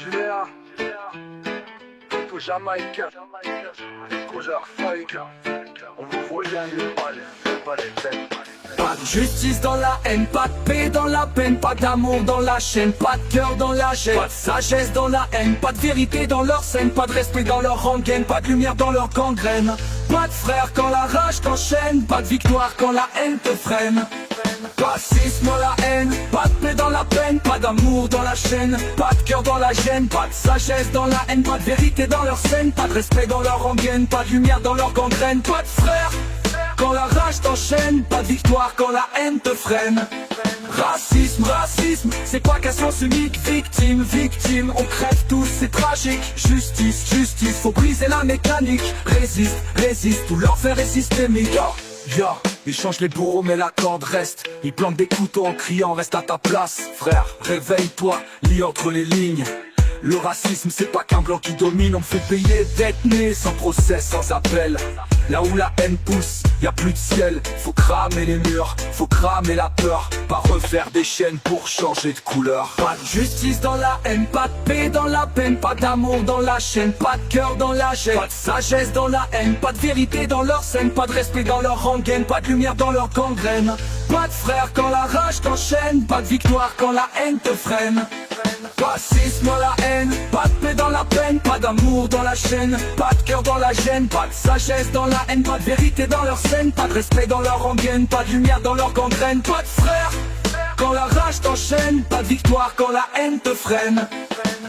Gilea, Toto Jamaïcain, Roger Fike, on vous revient le palais. Pas de justice dans la haine, pas de paix dans la peine, pas d'amour dans la chaîne, pas de cœur dans la gêne, pas de sagesse dans la haine, pas de vérité dans leur scène, pas de respect dans leur rengaine, pas de lumière dans leur gangrène, pas de frère quand la rage t'enchaîne, pas de victoire quand la haine te freine. Racisme dans la haine, pas de paix dans la peine, pas d'amour dans la chaîne, pas de cœur dans la gêne, pas de sagesse dans la haine, pas de vérité dans leur scène, pas de respect dans leur rengaine, pas de lumière dans leur gangrène, pas de frère quand la rage t'enchaîne, pas de victoire quand la haine te freine. Racisme, racisme, c'est pas qu'à sens unique. Victime, victime, on crève tous, c'est tragique. Justice, justice, faut briser la mécanique. Résiste, résiste, tout leur faire est systémique. Ils changent les bourreaux mais la corde reste. Ils plantent des couteaux en criant reste à ta place. Frère, réveille-toi, lis entre les lignes. Le racisme c'est pas qu'un blanc qui domine. On me fait payer d'être né, sans procès, sans appel. Là où la haine pousse, y a plus de ciel. Faut cramer les murs, faut cramer la peur. Pas refaire des chaînes pour changer de couleur. Pas de justice dans la haine, pas de paix dans la peine, pas d'amour dans la chaîne, pas de cœur dans la gêne, pas de sagesse dans la haine, pas de vérité dans leur scène, pas de respect dans leur rengaine, pas de lumière dans leur gangrène, pas de frère quand la rage t'enchaîne, pas de victoire quand la haine te freine. Racisme dans la haine, pas de paix dans la peine, pas d'amour dans la chaîne, pas de cœur dans la gêne, pas de sagesse dans la haine, pas de vérité dans leur scène, pas de respect dans leur rengaine, pas de lumière dans leur gangrène, pas de frère quand la rage t'enchaîne, pas de victoire quand la haine te freine.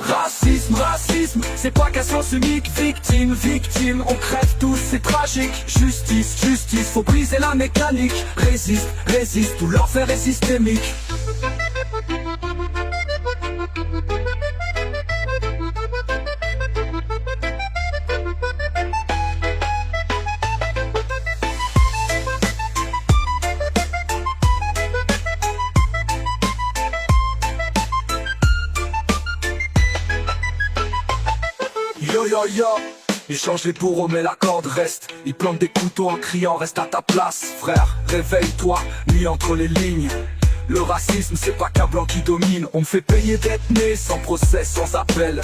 Racisme, racisme, c'est pas qu'à sens unique. Victime, victime, on crève tous, c'est tragique. Justice, justice, faut briser la mécanique. Résiste, résiste, tout leur faire est systémique. Yo yo yo, ils changent les bourreaux mais la corde reste. Ils plantent des couteaux en criant reste à ta place. Frère, réveille-toi, lis entre les lignes. Le racisme c'est pas qu'un blanc qui domine. On me fait payer d'être né, sans procès, sans appel.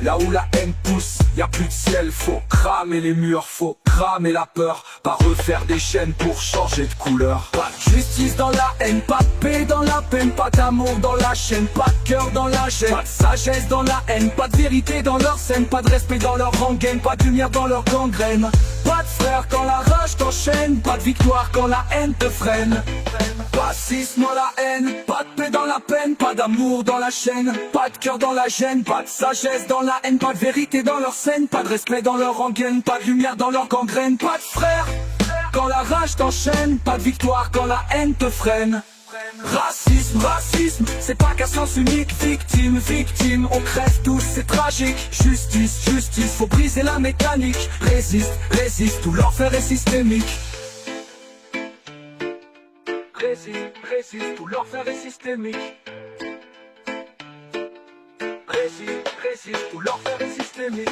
Là où la haine pousse, y a plus de ciel. Faut cramer les murs, faut cramer la peur. Pas refaire des chaînes pour changer de couleur. Pas de justice dans la haine, pas de paix dans la peine, pas d'amour dans la chaîne, pas de cœur dans la gêne, pas de sagesse dans la haine, pas de vérité dans leur scène, pas de respect dans leur rengaine, pas de lumière dans leur gangrène, pas de frère quand la rage t'enchaîne, pas de victoire quand la haine te freine. Racisme dans la haine, pas de paix dans la peine, pas d'amour dans la chaîne, pas de cœur dans la gêne, pas de sagesse dans la haine, pas de vérité dans leur scène, pas de respect dans leur rengaine, pas de lumière dans leur gangrène, pas de frère quand la rage t'enchaîne, pas de victoire quand la haine te freine. Racisme, racisme, c'est pas qu'à sens unique. Victime, victime, on crève tous, c'est tragique. Justice, justice, faut briser la mécanique. Résiste, résiste, tout leur faire est systémique. Résiste, résiste, tout leur faire est systémique. Résiste, résiste, tout leur faire est systémique.